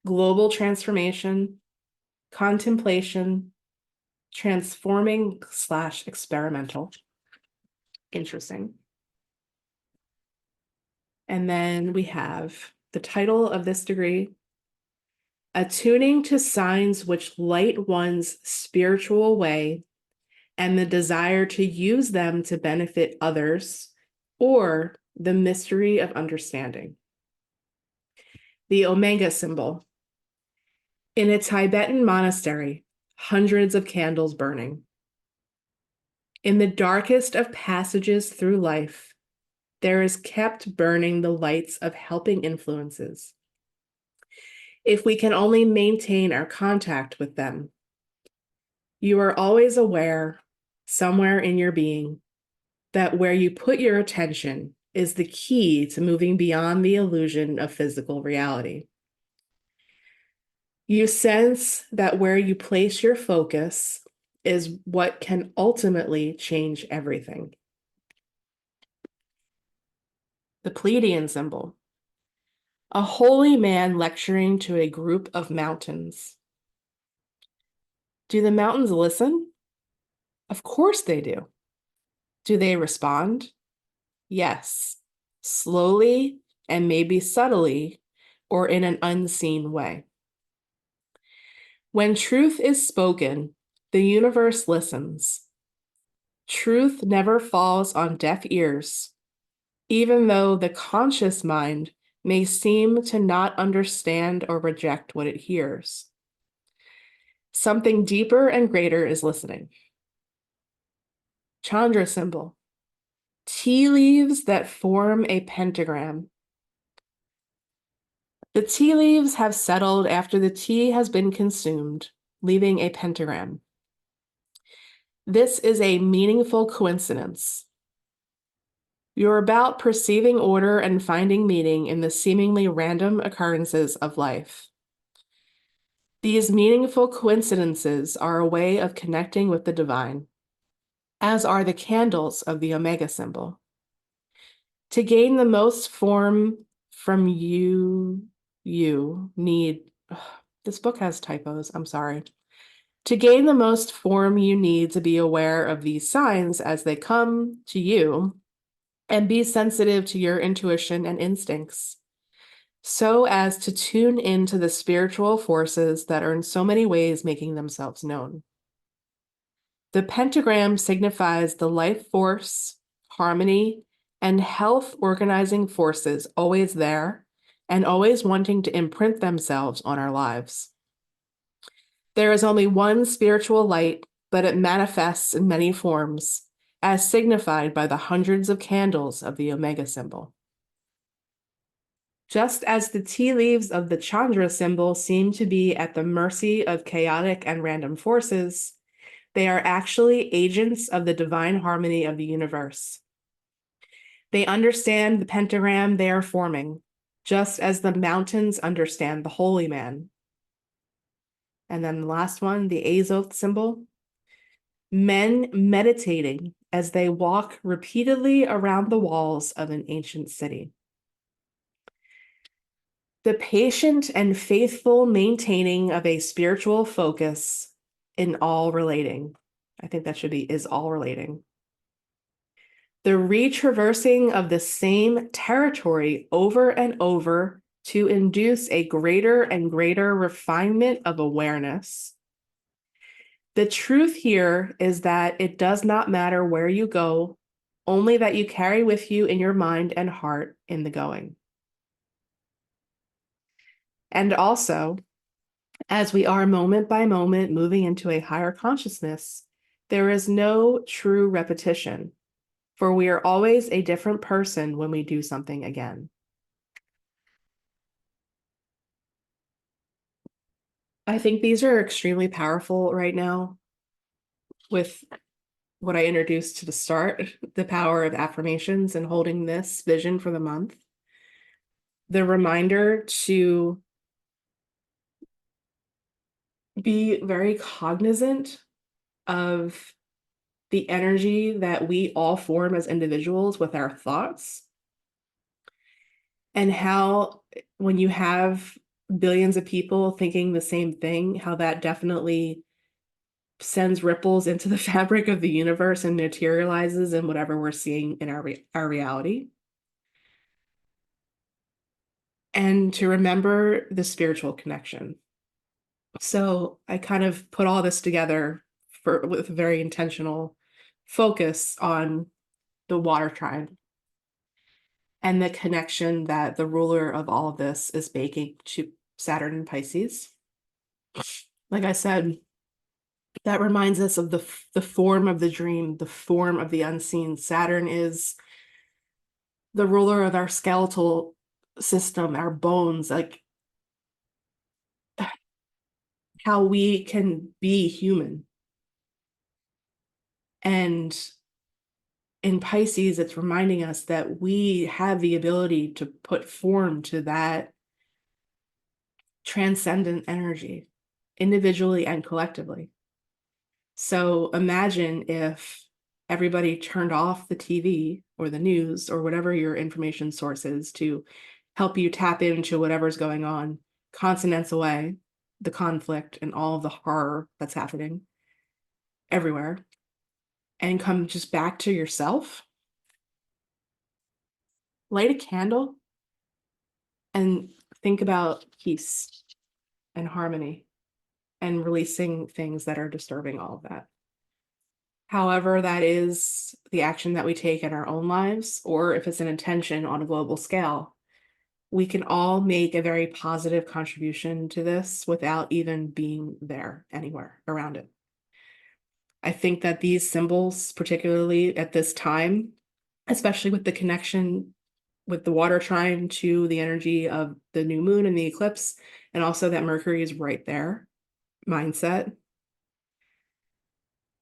global transformation, contemplation, transforming/experimental. Interesting. And then we have the title of this degree, attuning to signs which light one's spiritual way and the desire to use them to benefit others, or the mystery of understanding. The Omega symbol. In a Tibetan monastery, hundreds of candles burning. In the darkest of passages through life, there is kept burning the lights of helping influences. If we can only maintain our contact with them, you are always aware, somewhere in your being, that where you put your attention is the key to moving beyond the illusion of physical reality. You sense that where you place your focus is what can ultimately change everything. The Pleiadian symbol. A holy man lecturing to a group of mountains. Do the mountains listen? Of course they do. Do they respond? Yes, slowly and maybe subtly, or in an unseen way. When truth is spoken, the universe listens. Truth never falls on deaf ears, even though the conscious mind may seem to not understand or reject what it hears. Something deeper and greater is listening. Chandra symbol. Tea leaves that form a pentagram. The tea leaves have settled after the tea has been consumed, leaving a pentagram. This is a meaningful coincidence. You're about perceiving order and finding meaning in the seemingly random occurrences of life. These meaningful coincidences are a way of connecting with the divine, as are the candles of the Omega symbol. To gain the most form from you need, this book has typos, I'm sorry. To gain the most form, you need to be aware of these signs as they come to you and be sensitive to your intuition and instincts, so as to tune into the spiritual forces that are in so many ways making themselves known. The pentagram signifies the life force, harmony, and health organizing forces always there and always wanting to imprint themselves on our lives. There is only one spiritual light, but it manifests in many forms, as signified by the hundreds of candles of the Omega symbol. Just as the tea leaves of the Chandra symbol seem to be at the mercy of chaotic and random forces, they are actually agents of the divine harmony of the universe. They understand the pentagram they are forming, just as the mountains understand the holy man. And then the last one, the Azoth symbol. Men meditating as they walk repeatedly around the walls of an ancient city. The patient and faithful maintaining of a spiritual focus in all relating. I think that should be is all relating. The retraversing of the same territory over and over to induce a greater and greater refinement of awareness. The truth here is that it does not matter where you go, only that you carry with you in your mind and heart in the going. And also, as we are moment by moment moving into a higher consciousness, there is no true repetition, for we are always a different person when we do something again. I think these are extremely powerful right now with what I introduced to the start, the power of affirmations and holding this vision for the month. The reminder to be very cognizant of the energy that we all form as individuals with our thoughts, and how when you have billions of people thinking the same thing, how that definitely sends ripples into the fabric of the universe and materializes in whatever we're seeing in our reality. And to remember the spiritual connection. So I kind of put all this together with a very intentional focus on the water tribe and the connection that the ruler of all of this is making to Saturn and Pisces. Like I said, That reminds us of the form of the dream, the form of the unseen. Saturn is the ruler of our skeletal system, our bones, like how we can be human. And in Pisces, it's reminding us that we have the ability to put form to that transcendent energy, individually and collectively. So imagine if everybody turned off the TV or the news or whatever your information source is to help you tap into whatever's going on continents away, the conflict and all of the horror that's happening everywhere, and come just back to yourself. Light a candle and think about peace and harmony and releasing things that are disturbing all of that. However, that is the action that we take in our own lives, or if it's an intention on a global scale, we can all make a very positive contribution to this without even being there anywhere around it. I think that these symbols, particularly at this time, especially with the connection with the water trine to the energy of the new moon and the eclipse, and also that Mercury is right there, mindset,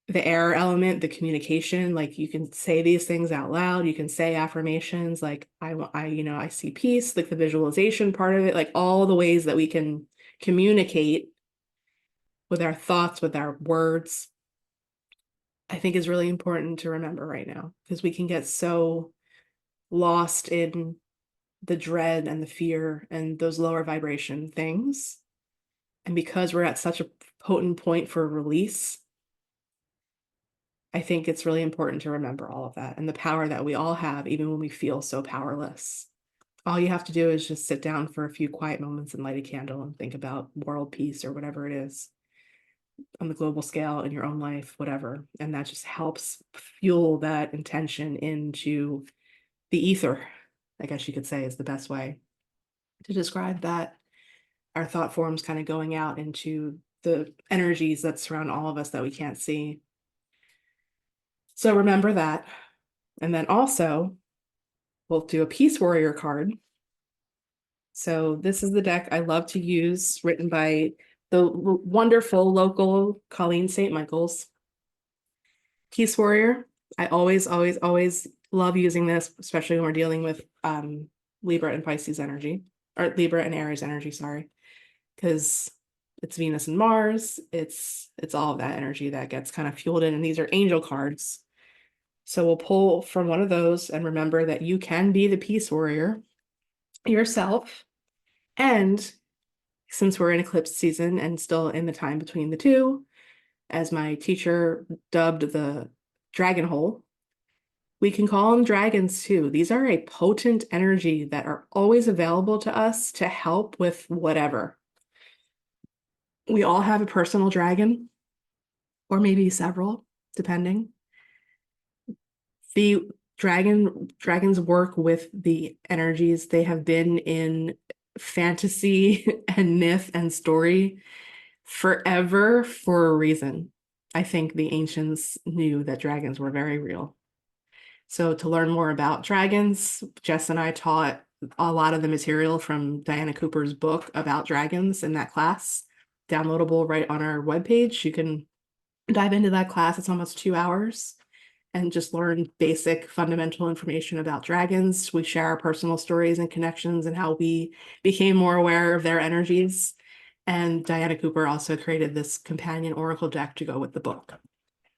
the air element, the communication, like you can say these things out loud, you can say affirmations like I see peace, like the visualization part of it, like all the ways that we can communicate with our thoughts, with our words, I think is really important to remember right now, because we can get so lost in the dread and the fear and those lower vibration things. And because we're at such a potent point for release, I think it's really important to remember all of that and the power that we all have, even when we feel so powerless. All you have to do is just sit down for a few quiet moments and light a candle and think about world peace or whatever it is on the global scale in your own life, whatever. And that just helps fuel that intention into the ether, I guess you could say is the best way to describe that. Our thought forms kind of going out into the energies that surround all of us that we can't see. So remember that. And then also, we'll do a Peace Warrior card. So this is the deck I love to use, written by the wonderful local Colleen St. Michael's. Peace Warrior. I always, always, always love using this, especially when we're dealing with Libra and Pisces energy, or Libra and Aries energy, sorry, because it's Venus and Mars. It's all of that energy that gets kind of fueled in, and these are angel cards. So we'll pull from one of those and remember that you can be the Peace Warrior yourself. And since we're in eclipse season and still in the time between the two, as my teacher dubbed the dragon hole, we can call them dragons too. These are a potent energy that are always available to us to help with whatever. We all have a personal dragon, or maybe several, depending. The dragons work with the energies. They have been in fantasy and myth and story forever for a reason. I think the ancients knew that dragons were very real. So to learn more about dragons, Jess and I taught a lot of the material from Diana Cooper's book about dragons in that class, downloadable right on our webpage. You can dive into that class. It's almost 2 hours and just learn basic fundamental information about dragons. We share our personal stories and connections and how we became more aware of their energies. And Diana Cooper also created this companion oracle deck to go with the book.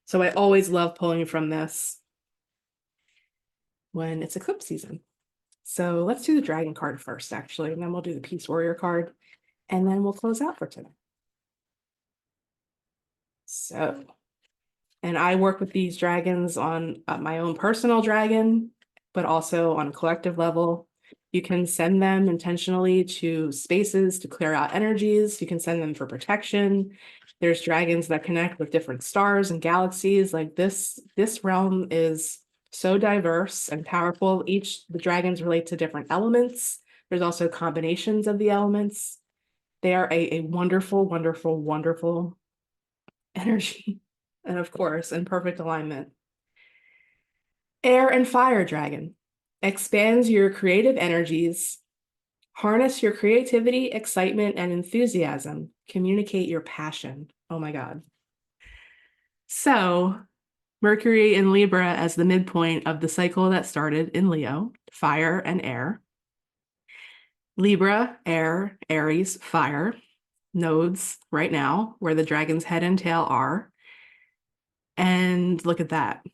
So I always love pulling from this when it's eclipse season. So let's do the dragon card first, actually, and then we'll do the Peace Warrior card, and then we'll close out for today. So, and I work with these dragons on my own personal dragon, but also on a collective level. You can send them intentionally to spaces to clear out energies. You can send them for protection. There's dragons that connect with different stars and galaxies. Like this realm is so diverse and powerful. The dragons relate to different elements. There's also combinations of the elements. They are a wonderful, wonderful, wonderful energy. And of course, in perfect alignment. Air and fire dragon expands your creative energies, harness your creativity, excitement, and enthusiasm, communicate your passion. Oh my God. So Mercury in Libra as the midpoint of the cycle that started in Leo, fire and air. Libra, air, Aries, fire, nodes right now, where the dragon's head and tail are. And look at that.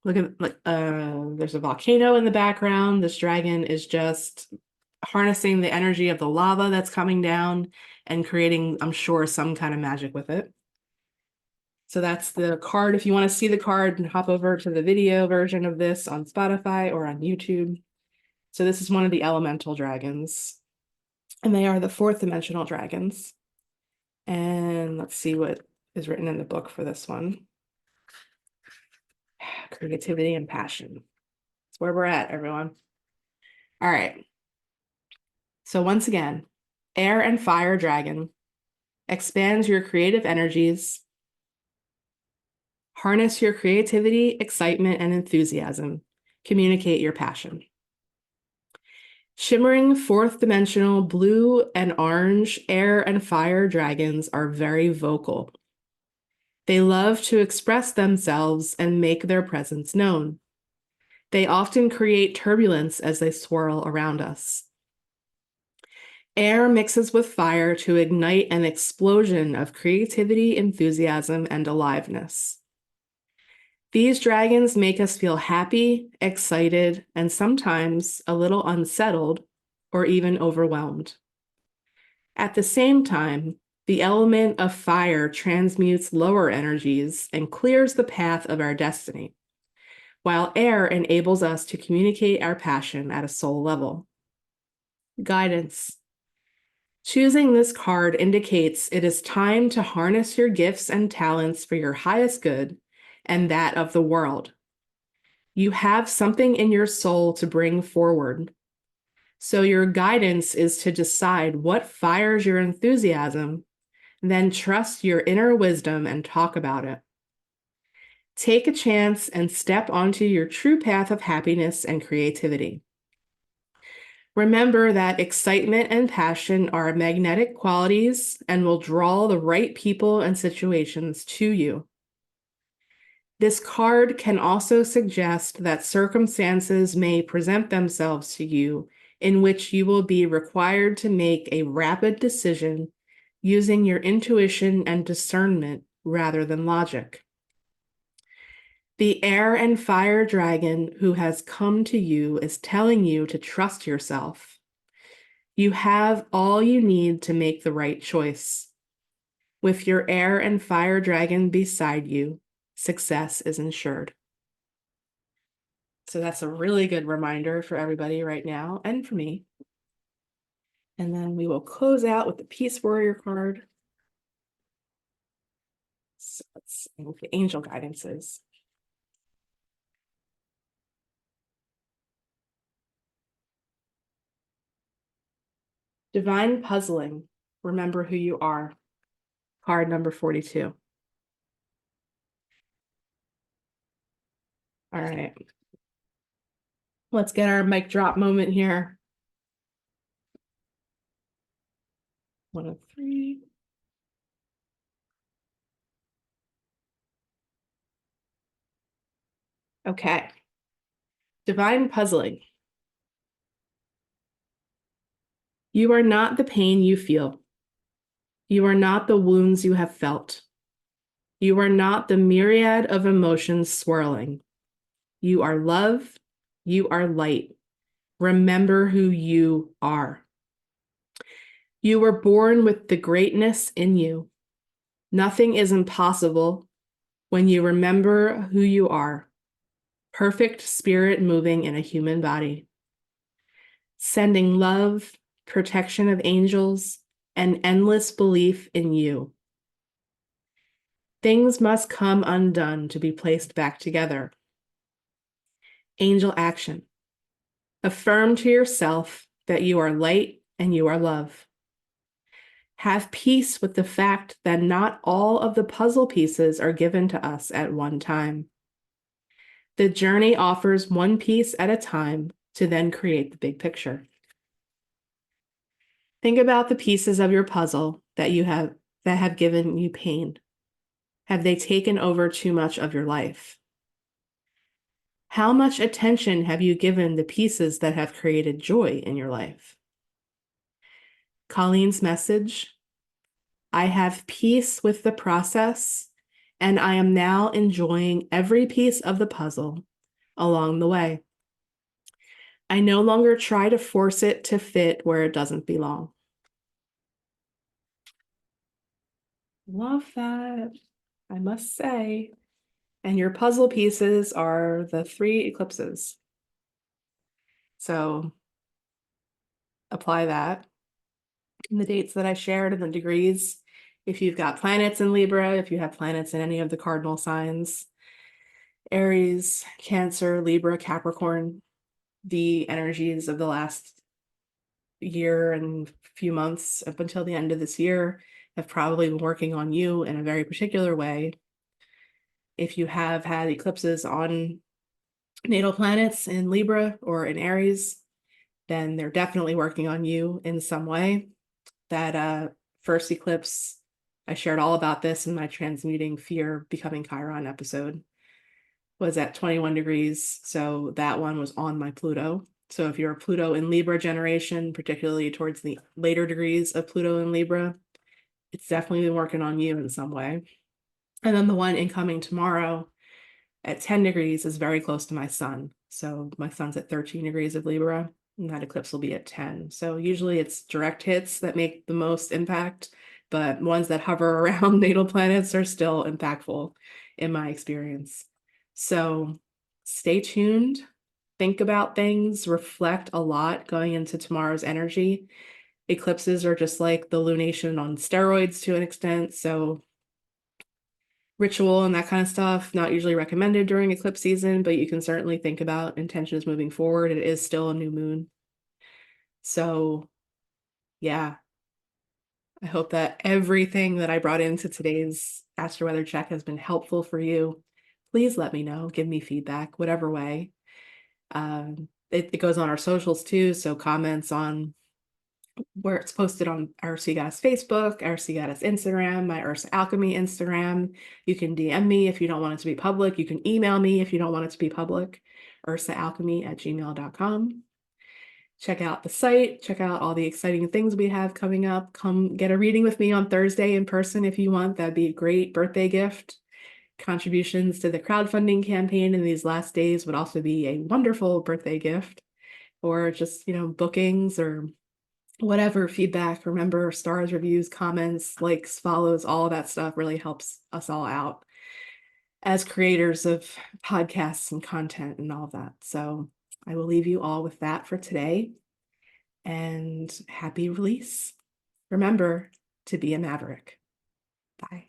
Look at, there's a volcano in the background. This dragon is just harnessing the energy of the lava that's coming down and creating, I'm sure, some kind of magic with it. So that's the card. If you want to see the card, hop over to the video version of this on Spotify or on YouTube. So this is one of the elemental dragons, and they are the fourth dimensional dragons. And let's see what is written in the book for this one. Creativity and passion. That's where we're at, everyone. All right. So once again, air and fire dragon expands your creative energies, harness your creativity, excitement, and enthusiasm, communicate your passion. Shimmering fourth dimensional blue and orange air and fire dragons are very vocal. They love to express themselves and make their presence known. They often create turbulence as they swirl around us. Air mixes with fire to ignite an explosion of creativity, enthusiasm, and aliveness. These dragons make us feel happy, excited, and sometimes a little unsettled or even overwhelmed. At the same time, the element of fire transmutes lower energies and clears the path of our destiny, while air enables us to communicate our passion at a soul level. Guidance. Choosing this card indicates it is time to harness your gifts and talents for your highest good and that of the world. You have something in your soul to bring forward. So your guidance is to decide what fires your enthusiasm, then trust your inner wisdom and talk about it. Take a chance and step onto your true path of happiness and creativity. Remember that excitement and passion are magnetic qualities and will draw the right people and situations to you. This card can also suggest that circumstances may present themselves to you in which you will be required to make a rapid decision using your intuition and discernment rather than logic. The air and fire dragon who has come to you is telling you to trust yourself. You have all you need to make the right choice. With your air and fire dragon beside you, success is ensured. So that's a really good reminder for everybody right now and for me. And then we will close out with the Peace Warrior card. So let's see what the angel guidance is. Divine puzzling. Remember who you are. Card number 42. All right. Let's get our mic drop moment here. 1 of 3. Okay. Divine puzzling. You are not the pain you feel. You are not the wounds you have felt. You are not the myriad of emotions swirling. You are love. You are light. Remember who you are. You were born with the greatness in you. Nothing is impossible when you remember who you are. Perfect spirit moving in a human body. Sending love, protection of angels, and endless belief in you. Things must come undone to be placed back together. Angel action. Affirm to yourself that you are light and you are love. Have peace with the fact that not all of the puzzle pieces are given to us at one time. The journey offers one piece at a time to then create the big picture. Think about the pieces of your puzzle that have given you pain. Have they taken over too much of your life? How much attention have you given the pieces that have created joy in your life? Colleen's message: I have peace with the process, and I am now enjoying every piece of the puzzle along the way. I no longer try to force it to fit where it doesn't belong. Love that, I must say. And your puzzle pieces are the 3 eclipses. So apply that in the dates that I shared and the degrees. If you've got planets in Libra, if you have planets in any of the cardinal signs, Aries, Cancer, Libra, Capricorn, the energies of the last year and few months up until the end of this year have probably been working on you in a very particular way. If you have had eclipses on natal planets in Libra or in Aries, then they're definitely working on you in some way. That first eclipse, I shared all about this in my Transmuting Fear Becoming Chiron episode, was at 21 degrees. So that one was on my Pluto. So if you're a Pluto in Libra generation, particularly towards the later degrees of Pluto in Libra, it's definitely been working on you in some way. And then the one incoming tomorrow at 10 degrees is very close to my sun. So my sun's at 13 degrees of Libra, and that eclipse will be at 10. So usually it's direct hits that make the most impact, but ones that hover around natal planets are still impactful in my experience. So stay tuned, think about things, reflect a lot going into tomorrow's energy. Eclipses are just like the lunation on steroids to an extent. So ritual and that kind of stuff, not usually recommended during eclipse season, but you can certainly think about intentions moving forward. It is still a new moon. So yeah, I hope that everything that I brought into today's Astro-Weather Check has been helpful for you. Please let me know, give me feedback, whatever way. It goes on our socials too, so comments on where it's posted on Ursa Goddess Facebook, Ursa Goddess Instagram, my Ursa Alchemy Instagram. You can DM me if you don't want it to be public. You can email me if you don't want it to be public, ursaalchemy@gmail.com. Check out the site, check out all the exciting things we have coming up. Come get a reading with me on Thursday in person if you want. That'd be a great birthday gift. Contributions to the crowdfunding campaign in these last days would also be a wonderful birthday gift, or just, bookings or whatever feedback. Remember, stars, reviews, comments, likes, follows, all of that stuff really helps us all out as creators of podcasts and content and all of that. So I will leave you all with that for today, and happy release. Remember to be a maverick. Bye.